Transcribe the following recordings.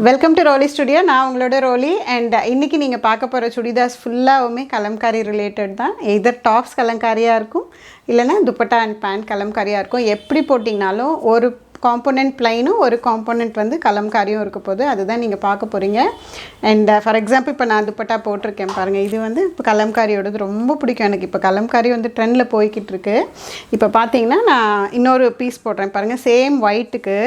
Welcome to ரோலி studio. நான் உங்களோட ரோலி. And இன்றைக்கி நீங்கள் பார்க்க போகிற சுடிதாஸ் ஃபுல்லாகவுமே கலம்காரி ரிலேட்டட் தான். எதர் டாப்ஸ் கலம்காரியாக இருக்கும், இல்லைனா துப்பட்டா அண்ட் பேண்ட் கலம்காரியாக இருக்கும். எப்படி போட்டிங்கனாலும் ஒரு காம்போனன்ட் ப்ளைனும் ஒரு காம்போனன்ட் வந்து கலம்காரியும் இருக்க போது அதுதான் நீங்கள் பார்க்க போகிறீங்க. அண்ட் ஃபார் எக்ஸாம்பிள் இப்போ நான் துப்பட்டா போட்டிருக்கேன் பாருங்கள். இது வந்து இப்போ கலம்காரியோடது ரொம்ப பிடிக்கும் எனக்கு. இப்போ கலம்காரி வந்து ட்ரெண்டில் போய்கிட்டு இருக்கு. இப்போ பார்த்தீங்கன்னா நான் இன்னொரு பீஸ் போடுறேன் பாருங்கள். சேம் ஒயிட்டுக்கு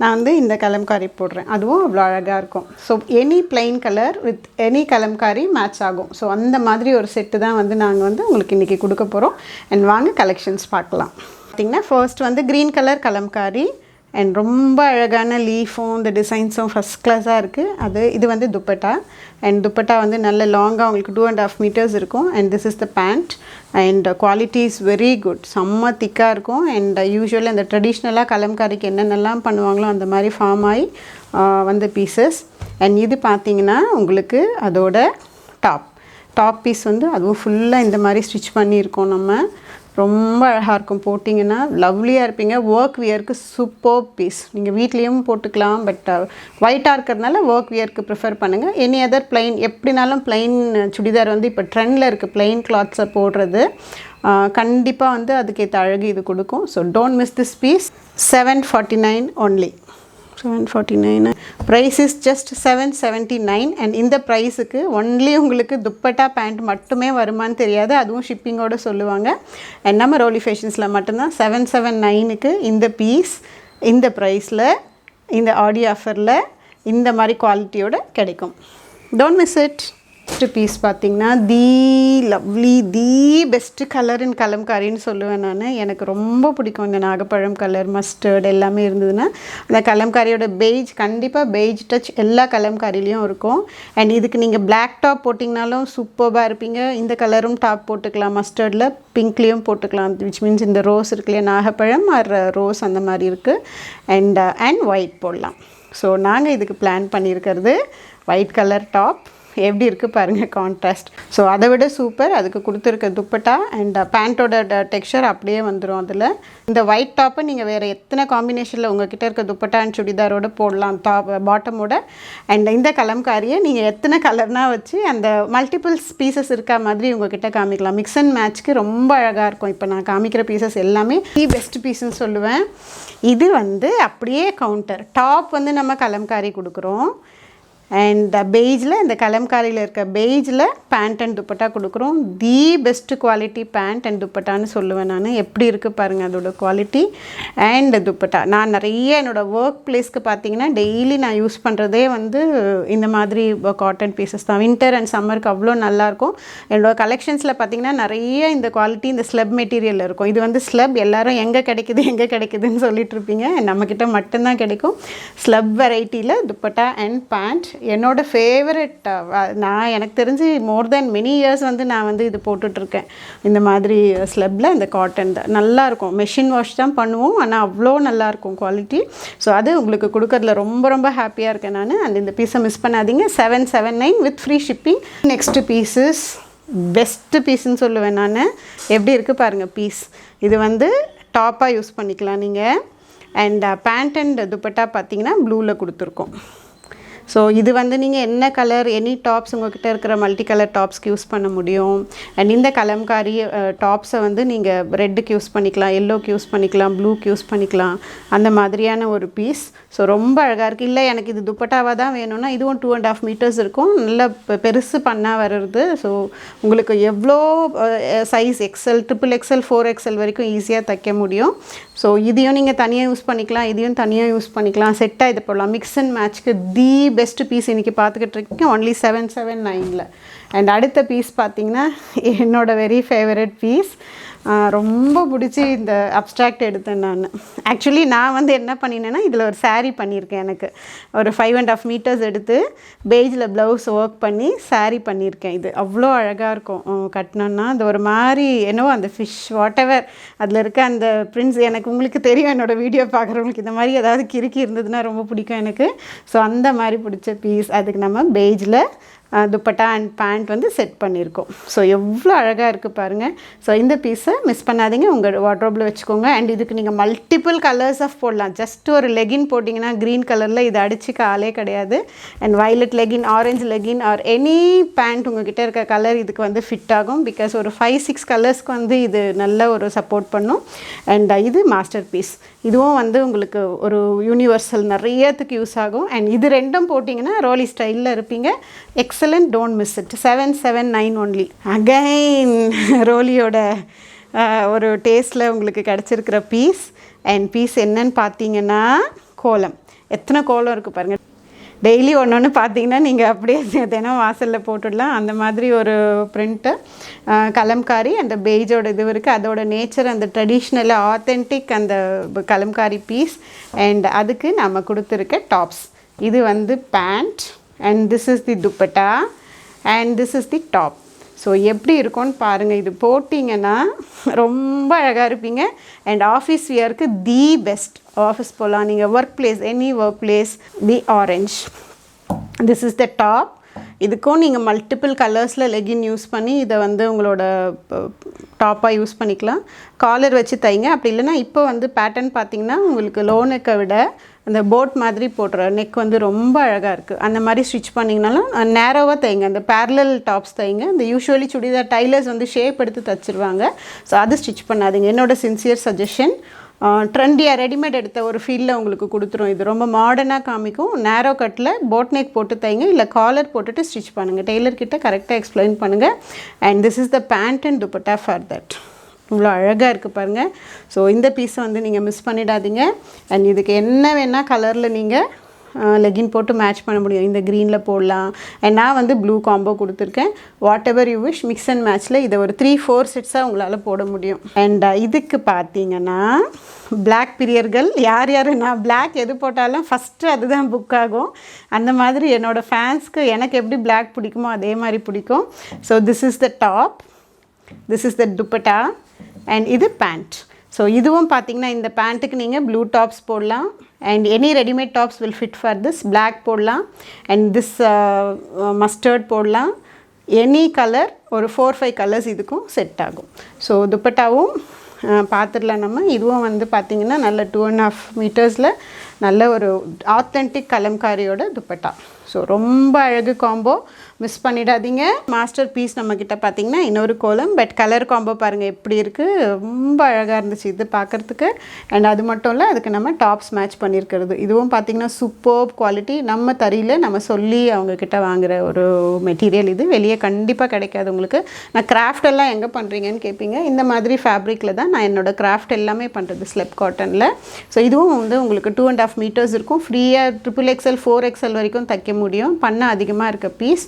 நான் வந்து இந்த கலம்காரி போடுறேன். அதுவும் அவ்வளோ அழகாக இருக்கும். So any plain colour with any Kalamkari match ஆகும். ஸோ அந்த மாதிரி ஒரு செட்டு தான் வந்து நாங்கள் வந்து உங்களுக்கு இன்றைக்கி கொடுக்க போகிறோம். அண்ட் வாங்க கலெக்ஷன்ஸ் பார்க்கலாம். பார்த்திங்கன்னா ஃபர்ஸ்ட் வந்து க்ரீன் கலர் கலம்காரி அண்ட் ரொம்ப அழகான லீஃபும் இந்த டிசைன்ஸும் ஃபஸ்ட் கிளாஸாக இருக்குது. இது வந்து துப்பட்டா. அண்ட் துப்பட்டா வந்து நல்ல லாங்காக உங்களுக்கு 2.5 meters இருக்கும். And this is the pant. And quality is very good. செம்ம திக்காக இருக்கும். அண்ட் யூஸ்வலி அந்த ட்ரெடிஷ்னலாக கலம்காரிக்கு என்னென்னலாம் பண்ணுவாங்களோ அந்த மாதிரி ஃபார்ம் ஆகி வந்த பீசஸ். அண்ட் இது பார்த்திங்கன்னா உங்களுக்கு அதோட டாப் பீஸ் வந்து அதுவும் ஃபுல்லாக இந்த மாதிரி ஸ்டிச் பண்ணியிருக்கோம். நம்ம ரொம்ப அழகாக இருக்கும். போட்டிங்கன்னா லவ்லியாக இருப்பீங்க. ஒர்க் வியருக்கு சூப்பர் பீஸ். நீங்கள் வீட்லேயும் போட்டுக்கலாம். பட் ஒயிட்டாக இருக்கிறதுனால ஒர்க் வியருக்கு ப்ரிஃபர் பண்ணுங்கள். எனி அதர் பிளைன் எப்படினாலும் பிளைன் சுடிதார் வந்து இப்போ ட்ரெண்டில் இருக்குது. பிளைன் கிளாத்ஸை போடுறது கண்டிப்பாக வந்து அதுக்கேற்ற அழகு இது கொடுக்கும். So don't miss this piece. $749 only. $749. Price is just $779. And இந்த ப்ரைஸுக்கு ஒன்லி உங்களுக்கு துப்பட்டா பேண்ட் மட்டுமே வருமானு தெரியாது. அதுவும் ஷிப்பிங்கோடு சொல்லுவாங்க. அண்ட் நம்ம ரோலி ஃபேஷன்ஸில் மட்டும்தான் $779க்கு இந்த பீஸ் இந்த ப்ரைஸில் இந்த ஆடியோ ஆஃபரில் இந்த மாதிரி குவாலிட்டியோடு கிடைக்கும். Don't miss it. First piece பார்த்திங்கன்னா தி பெஸ்ட்டு கலர் இன் கலம்காரின்னு சொல்லுவேன் நான். எனக்கு ரொம்ப பிடிக்கும் இந்த நாகப்பழம் கலர், மஸ்டர்ட் எல்லாமே இருந்ததுன்னா அந்த கலம்காரியோட பெய்ஜ், கண்டிப்பாக பெய்ஜ் டச் எல்லா கலம்காரிலையும் இருக்கும். அண்ட் இதுக்கு நீங்கள் பிளாக் டாப் போட்டிங்கனாலும் சூப்பராக இருப்பீங்க. இந்த கலரும் டாப் போட்டுக்கலாம். மஸ்டர்டில் பிங்க்லேயும் போட்டுக்கலாம். விச் மீன்ஸ் இந்த ரோஸ் இருக்கு இல்லையா, நாகப்பழம் ஆர் ரோஸ் அந்த மாதிரி இருக்குது. அண்ட் ஒயிட் போடலாம். ஸோ நாங்கள் இதுக்கு பிளான் பண்ணியிருக்கிறது ஒயிட் கலர் டாப். எப்படி இருக்குது பாருங்கள் கான்ட்ராஸ்ட். ஸோ அதை விட சூப்பர். அதுக்கு கொடுத்துருக்க துப்பட்டா அண்ட் பேண்ட்டோட டெக்ஸ்சர் அப்படியே வந்துடும். அதில் இந்த ஒயிட் டாப்பை நீங்கள் வேறு எத்தனை காம்பினேஷனில் உங்கள்கிட்ட இருக்க துப்பட்டா அண்ட் சுடிதாரோடு போடலாம், பாட்டமோட. அண்ட் இந்த கலம்காரியை நீங்கள் எத்தனை கலர்னால் வச்சு அந்த மல்டிபிள்ஸ் பீசஸ் இருக்கா மாதிரி உங்கள்கிட்ட காமிக்கலாம். மிக்ஸ் அண்ட் மேட்ச்க்கு ரொம்ப அழகாக இருக்கும். இப்போ நான் காமிக்கிற பீசஸ் எல்லாமே பெஸ்ட் பீஸ்ன்னு சொல்லுவேன். இது வந்து அப்படியே கவுண்டர் டாப் வந்து நம்ம கலம்காரி கொடுக்குறோம். அண்ட் பெய்ஜில் இந்த கலம்காரியில் இருக்க பெய்ஜில் பேண்ட் அண்ட் துப்பட்டா கொடுக்குறோம். The best quality pant and துப்பட்டான்னு சொல்லுவேன் நான். எப்படி இருக்குது பாருங்கள் அதோட குவாலிட்டி அண்ட் துப்பட்டா. நான் நிறைய என்னோடய ஒர்க் பிளேஸ்க்கு பார்த்தீங்கன்னா டெய்லி நான் யூஸ் பண்ணுறதே வந்து இந்த மாதிரி காட்டன் பீசஸ் தான். வின்டர் அண்ட் சம்மருக்கு அவ்வளோ நல்லாயிருக்கும். என்னோடய கலெக்ஷன்ஸில் பார்த்தீங்கன்னா நிறைய இந்த குவாலிட்டி இந்த ஸ்லப் மெட்டீரியல் இருக்கும். இது வந்து ஸ்லப் எல்லோரும் எங்கே கிடைக்குதுன்னு சொல்லிட்டு இருப்பீங்க. நம்மக்கிட்ட மட்டும்தான் கிடைக்கும். ஸ்லப் வெரைட்டியில் துப்பட்டா அண்ட் பேண்ட் என்னோடய ஃபேவரட். எனக்கு தெரிஞ்சு மோர் தென் மெனி இயர்ஸ் வந்து நான் வந்து இது போட்டுட்ருக்கேன். இந்த மாதிரி ஸ்லப்பில் இந்த காட்டன் தான் நல்லாயிருக்கும். மெஷின் வாஷ் தான் பண்ணுவோம், ஆனால் அவ்வளோ நல்லாயிருக்கும் குவாலிட்டி. ஸோ அது உங்களுக்கு கொடுக்கறதுல ரொம்ப ரொம்ப ஹாப்பியாக இருக்கேன் நான். அண்ட் இந்த பீஸை மிஸ் பண்ணாதீங்க. $779 with free shipping. Next pieces best பீஸுன்னு சொல்லுவேன் நான். எப்படி இருக்குது பாருங்கள் பீஸ். இது வந்து டாப்பாக யூஸ் பண்ணிக்கலாம் நீங்கள். அண்ட் பேண்ட் அண்ட் துப்பட்டா பார்த்தீங்கன்னா ப்ளூவில் கொடுத்துருக்கோம். ஸோ இது வந்து நீங்கள் என்ன கலர் எனி டாப்ஸ் உங்கள்கிட்ட இருக்கிற மல்டி கலர் டாப்ஸ்க்கு யூஸ் பண்ண முடியும். அண்ட் இந்த கலம்காரி டாப்ஸை வந்து நீங்கள் ரெட்டுக்கு யூஸ் பண்ணிக்கலாம், எல்லோக்கு யூஸ் பண்ணிக்கலாம், ப்ளூக்கு யூஸ் பண்ணிக்கலாம். அந்த மாதிரியான ஒரு பீஸ். ஸோ ரொம்ப அழகாக இருக்குது. இல்லை எனக்கு இது துப்பட்டாவாக தான் வேணும்னா இதுவும் 2.5 meters இருக்கும். நல்ல பெருசு பண்ணால் வருது. ஸோ உங்களுக்கு எவ்வளோ சைஸ் XL, XXL, 4XL வரைக்கும் ஈஸியாக தைக்க முடியும். ஸோ இதையும் நீங்கள் தனியாக யூஸ் பண்ணிக்கலாம், இதையும் தனியாக யூஸ் பண்ணிக்கலாம். செட்டாக இது போடலாம். மிக்ஸ் அண்ட் மேட்ச்க்கு தி பெஸ்ட்டு பீஸ் இன்றைக்கி பார்த்துக்கிட்டு இருக்கேன். ஒன்லி $779. அண்ட் அடுத்த பீஸ் பார்த்திங்கன்னா என்னோடய வெரி ஃபேவரட் பீஸ். ரொம்ப பிடிச்சி இந்த அப்ஸ்ட்ராக்ட் எடுத்தேன் நான். ஆக்சுவலி நான் வந்து என்ன பண்ணினேன்னா இதில் ஒரு saree பண்ணியிருக்கேன். எனக்கு ஒரு 5.5 meters எடுத்து பெய்ஜில் ப்ளவுஸ் ஒர்க் பண்ணி saree பண்ணியிருக்கேன். இது அவ்வளோ அழகாக இருக்கும் கட்டினோன்னா. அது ஒரு மாதிரி என்னவோ அந்த ஃபிஷ் வாட்டெவர் அதில் இருக்க அந்த பிரிண்ட்ஸ் எனக்கு உங்களுக்கு தெரியும். என்னோடய வீடியோ பார்க்குறவங்களுக்கு இந்த மாதிரி ஏதாவது கிறுக்கி இருந்ததுன்னா ரொம்ப பிடிக்கும் எனக்கு. ஸோ அந்த மாதிரி பிடிச்ச பீஸ். அதுக்கு நம்ம பெய்ஜில் துப்பட்டா அண்ட் பேண்ட் வந்து செட் பண்ணியிருக்கோம். ஸோ எவ்வளோ அழகாக இருக்குது பாருங்கள். ஸோ இந்த பீஸை மிஸ் பண்ணாதீங்க, உங்கள் வார்ட்ரோப்பில் வச்சுக்கோங்க. அண்ட் இதுக்கு நீங்கள் மல்டிபிள் கலர்ஸ் ஆஃப் போடலாம். ஜஸ்ட் ஒரு லெகின் போட்டிங்கன்னா க்ரீன் கலரில் இது அடிச்சுக்க ஆளே கிடையாது. And violet legging, orange legging or any pant உங்கள்கிட்ட இருக்க கலர் இதுக்கு வந்து ஃபிட் ஆகும். பிகாஸ் ஒரு 5-6 கலர்ஸ்க்கு வந்து இது நல்ல ஒரு சப்போர்ட் பண்ணும். அண்ட் இது மாஸ்டர் பீஸ். இதுவும் வந்து உங்களுக்கு ஒரு யூனிவர்சல் நிறையத்துக்கு யூஸ் ஆகும். அண்ட் இது ரெண்டும் போட்டிங்கன்னா ரோலி ஸ்டைலில் இருப்பீங்க. Excellent, don't miss it. 779 only. Again ரோலியோட ஒரு டேஸ்ட்டில் உங்களுக்கு கிடச்சிருக்கிற பீஸ். அண்ட் பீஸ் என்னன்னு பார்த்தீங்கன்னா கோலம். எத்தனை கோலம் இருக்குது பாருங்கள். டெய்லி ஒன்று பார்த்தீங்கன்னா நீங்கள் அப்படியே தினம் வாசலில் போட்டுடலாம். அந்த மாதிரி ஒரு பிரிண்ட்டு கலம்காரி அந்த பெய்ஜோட இது இருக்குது. அதோட நேச்சர் அந்த ட்ரெடிஷ்னல் ஆத்தென்டிக் அந்த கலம்காரி பீஸ். அண்ட் அதுக்கு நம்ம கொடுத்துருக்க டாப்ஸ். இது வந்து pant and this is the dupatta and this is the top. So எப்படி இருக்கும்னு பாருங்கள். இது போட்டிங்கன்னா ரொம்ப அழகாக இருப்பீங்க. அண்ட் ஆஃபீஸ் வியருக்கு தி பெஸ்ட். ஆஃபீஸ் போகலாம், நீங்கள் work place, any work place. The orange, this is the top. இதுக்கும் நீங்கள் மல்டிபிள் கலர்ஸில் லெகின் யூஸ் பண்ணி இதை வந்து உங்களோட டாப்பாக யூஸ் பண்ணிக்கலாம். காலர் வச்சு தைங்க. அப்படி இல்லைன்னா இப்போ வந்து பேட்டர்ன் பார்த்திங்கன்னா உங்களுக்கு லோ நெக்கை விட அந்த போட் மாதிரி போடுற நெக் வந்து ரொம்ப அழகாக இருக்குது. அந்த மாதிரி ஸ்டிச் பண்ணிங்கனாலும் நேரோவாக தைங்க. அந்த பேரலல் டாப்ஸ் தைங்க. இந்த யூஸ்வலி சுடிதார் டைலர்ஸ் வந்து ஷேப் எடுத்து தைச்சிருவாங்க. ஸோ அது ஸ்டிச் பண்ணாதீங்க. என்னோட சின்சியர் சஜஷன். ட்ரெண்டியாக ரெடிமேட் எடுத்த ஒரு ஃபீல்டில் உங்களுக்கு கொடுத்துரும். இது ரொம்ப மாடர்னாக காமிக்கும். நேரோ கட்டில் போட் நெக் போட்டு தைங்க, இல்லை காலர் போட்டுட்டு ஸ்டிச் பண்ணுங்கள். டெய்லர்கிட்ட கரெக்டாக எக்ஸ்பிளைன் பண்ணுங்கள். And this is the pant and dupatta for that. இவ்வளோ அழகாக இருக்குது பாருங்கள். ஸோ இந்த பீஸை வந்து நீங்கள் மிஸ் பண்ணிடாதீங்க. அண்ட் இதுக்கு என்ன வேணால் கலரில் நீங்கள் லெகின் போட்டு மேட்ச் பண்ண முடியும். இந்த க்ரீனில் போடலாம். அண்ட் நான் வந்து ப்ளூ காம்போ கொடுத்துருக்கேன். What ever you wish, mix and மேட்ச்சில் இதை ஒரு 3-4 செட்ஸாக உங்களால் போட முடியும். அண்ட் இதுக்கு பார்த்தீங்கன்னா பிளாக் பிரியர்கள் யார் யார், நான் பிளாக் எது போட்டாலும் ஃபஸ்ட்டு அதுதான் புக் ஆகும். அந்த மாதிரி என்னோடய ஃபேன்ஸ்க்கு எனக்கு எப்படி பிளாக் பிடிக்குமோ அதே மாதிரி பிடிக்கும். So this is the top, this is the dupatta and இது பேண்ட். ஸோ இதுவும் பார்த்திங்கன்னா இந்த பேண்ட்டுக்கு நீங்கள் ப்ளூ டாப்ஸ் போடலாம். And any readymade tops will fit for this. Black போடலாம். அண்ட் திஸ் மஸ்டர்ட் போடலாம். எனி கலர் ஒரு 4-5 கலர்ஸ் இதுக்கும் செட் ஆகும். ஸோ துப்பட்டாவும் பார்த்துடலாம் நம்ம. இதுவும் வந்து பார்த்திங்கன்னா நல்ல 2.5 மீட்டர்ஸில் நல்ல ஒரு ஆத்தென்டிக் கலம்காரியோட துப்பட்டா. ஸோ ரொம்ப அழகு காம்போ, மிஸ் பண்ணிடாதீங்க. மாஸ்டர் பீஸ் நம்மக்கிட்ட பார்த்திங்கன்னா இன்னொரு கோலம். பட் கலர் காம்போ பாருங்கள் எப்படி இருக்குது. ரொம்ப அழகாக இருந்துச்சு இது பார்க்குறதுக்கு. அண்ட் அது மட்டும் இல்லை, அதுக்கு நம்ம டாப்ஸ் மேட்ச் பண்ணியிருக்கிறது. இதுவும் பார்த்திங்கன்னா சூப்பர் குவாலிட்டி. நம்ம தறியில் நம்ம சொல்லி அவங்கக்கிட்ட வாங்குகிற ஒரு மெட்டீரியல். இது வெளியே கண்டிப்பாக கிடைக்காது உங்களுக்கு. நான் கிராஃப்ட் எல்லாம் எங்கே பண்ணுறீங்கன்னு கேட்பீங்க. இந்த மாதிரி ஃபேப்ரிக்கில் தான் நான் என்னோடய கிராஃப்ட் எல்லாமே பண்ணுறது, ஸ்லெப் காட்டனில். ஸோ இதுவும் வந்து உங்களுக்கு 2.5 மீட்டர்ஸ் இருக்கும். ஃப்ரீயாக XXL 4XL வரைக்கும் தைக்க முடியும். பண்ண அதிகமாக இருக்க பீஸ்.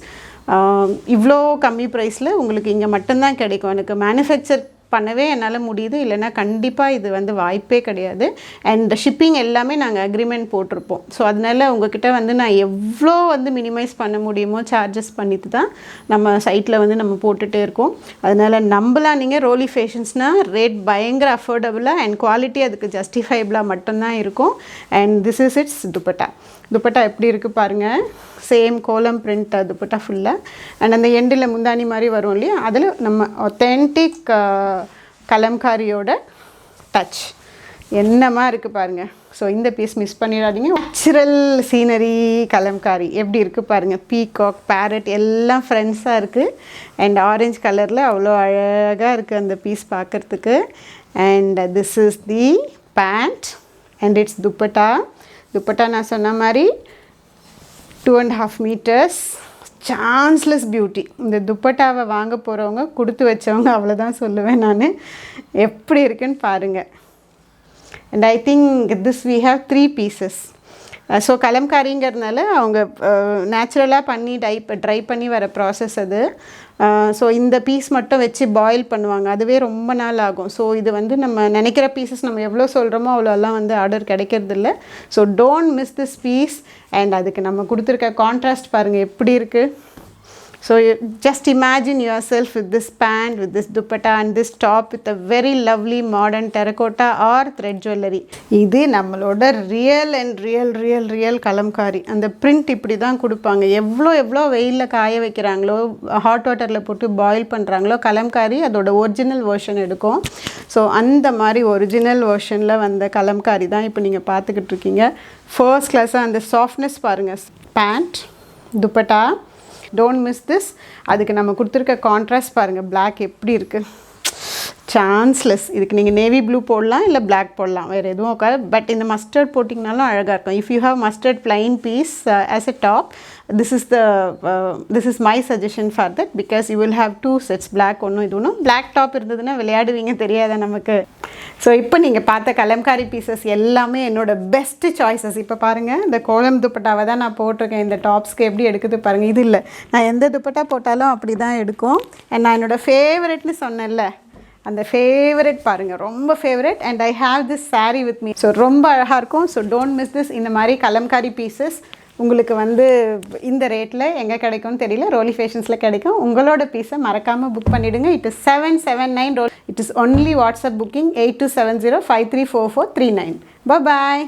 இவ்வளோ கம்மி ப்ரைஸில் உங்களுக்கு இங்கே மட்டும்தான் கிடைக்கும். எனக்கு மேனுஃபேக்சர் பண்ணவே என்னால் முடியுது, இல்லைன்னா கண்டிப்பாக இது வந்து வாய்ப்பே கிடையாது. அண்ட் ஷிப்பிங் எல்லாமே நாங்கள் அக்ரிமெண்ட் போட்டிருப்போம். ஸோ அதனால் உங்கள்கிட்ட வந்து நான் எவ்வளோ வந்து மினிமைஸ் பண்ண முடியுமோ சார்ஜஸ் பண்ணிட்டு தான் நம்ம சைட்டில் வந்து நம்ம போட்டுகிட்டே இருக்கோம். அதனால் நம்பலாம். நீங்கள் ரோலி ஃபேஷன்ஸ்னால் ரேட் பயங்கர அஃபோர்டபுளாக அண்ட் குவாலிட்டி அதுக்கு ஜஸ்டிஃபைபிளாக மட்டும்தான் இருக்கும். And this is it's dupatta. Dupatta எப்படி இருக்குது பாருங்கள். சேம் கோலம் பிரிண்ட் துப்பட்டா ஃபுல்லாக. அண்ட் அந்த எண்டில் முந்தானி மாதிரி வரும் இல்லையா, அதில் நம்ம ஆத்தென்டிக் கலம்காரியோட டச் என்னமா இருக்குது பாருங்கள். ஸோ இந்த பீஸ் மிஸ் பண்ணிடாதீங்க. நேச்சுரல் சீனரி கலம்காரி எப்படி இருக்குது பாருங்கள். பீகாக், பேரட் எல்லாம் ஃப்ரெண்ட்ஸாக இருக்குது. அண்ட் ஆரஞ்சு கலரில் அவ்வளோ அழகாக இருக்குது அந்த பீஸ் பார்க்குறதுக்கு. And this is the pant and it's dupatta. Dupatta நான் சொன்ன மாதிரி 2.5 மீட்டர்ஸ். Chanceless beauty. இந்த துப்பட்டாவை வாங்க போகிறவங்க கொடுத்து வச்சவங்க, அவ்வளோதான் சொல்லுவேன் நான். எப்படி இருக்குன்னு பாருங்கள். And I think this we have 3 pieces. So கலம்காரிங்கிறதுனால அவங்க நேச்சுரலாக பண்ணி ட்ரை பண்ணி வர ப்ராசஸ் அது. ஸோ இந்த பீஸ் மட்டும் வச்சு பாயில் பண்ணுவாங்க. அதுவே ரொம்ப நாள் ஆகும். ஸோ இது வந்து நம்ம நினைக்கிற பீசஸ் நம்ம எவ்வளோ சொல்கிறோமோ அவ்வளோலாம் வந்து ஆர்டர் கிடைக்கிறதில்ல. So don't miss this piece. And அதுக்கு நம்ம கொடுத்துருக்க கான்ட்ராஸ்ட் பாருங்கள் எப்படி இருக்குது. So just imagine yourself with this pant, with this dupatta and this top with a very lovely modern terracotta or thread jewelry. இது நம்மளோட ரியல் கலம்காரி. அந்த print இப்படி தான் கொடுப்பாங்க. எவ்வளோ வெயிலில் காய வைக்கிறாங்களோ, ஹாட் வாட்டரில் போட்டு பாயில் பண்ணுறாங்களோ, கலம்காரி அதோட ஒரிஜினல் வெர்ஷன் எடுக்கும். ஸோ அந்த மாதிரி ஒரிஜினல் வெர்ஷனில் வந்த கலம்காரி தான் இப்போ நீங்கள் பார்த்துக்கிட்டு இருக்கீங்க. ஃபர்ஸ்ட் கிளாஸாக அந்த சாஃப்ட்னஸ் பாருங்கள். Pant, dupatta, don't miss this. அதுக்கு நம்ம கொடுத்துருக்க கான்ட்ராஸ்ட் பாருங்கள், பிளாக் எப்படி இருக்குது, சான்ஸ்லெஸ். இதுக்கு நீங்கள் நேவி ப்ளூ போடலாம், இல்லை பிளாக் போடலாம், வேறு எதுவும் உட்காது. பட் இந்த மஸ்டர்ட் போட்டிங்கனாலும் அழகாக இருக்கும். If you have mustard plain piece as a top, this is my suggestion for that, because you will have 2 sets, black ஒன்றும் இது ஒன்றும். பிளாக் டாப் இருந்ததுன்னா விளையாடுவீங்க, தெரியாதா நமக்கு. ஸோ இப்போ நீங்கள் பார்த்த கலம்காரி பீசஸ் எல்லாமே என்னோடய பெஸ்ட்டு சாய்ஸஸ். இப்போ பாருங்கள், இந்த கோலம் துப்பட்டாவை தான் நான் போட்டிருக்கேன். இந்த டாப்ஸ்க்கு எப்படி எடுக்குது பாருங்கள். இது இல்லை, நான் எந்த துப்பட்டா போட்டாலும் அப்படி தான் எடுக்கும். அண்ட் நான் என்னோடய ஃபேவரெட்னு சொன்னேன்ல, அந்த ஃபேவரெட் பாருங்கள், ரொம்ப favourite. And I have this saree with me. So ரொம்ப அழகாக இருக்கும். So don't miss this. இந்த மாதிரி கலம்காரி பீசஸ் உங்களுக்கு வந்து இந்த ரேட்டில் எங்கே கிடைக்கும்னு தெரியல, ரோலி ஃபேஷன்ஸில் கிடைக்கும். உங்களோட பீஸை மறக்காமல் புக் பண்ணிவிடுங்க. It is 779 roll. It is only WhatsApp booking 8270534439. Bye bye.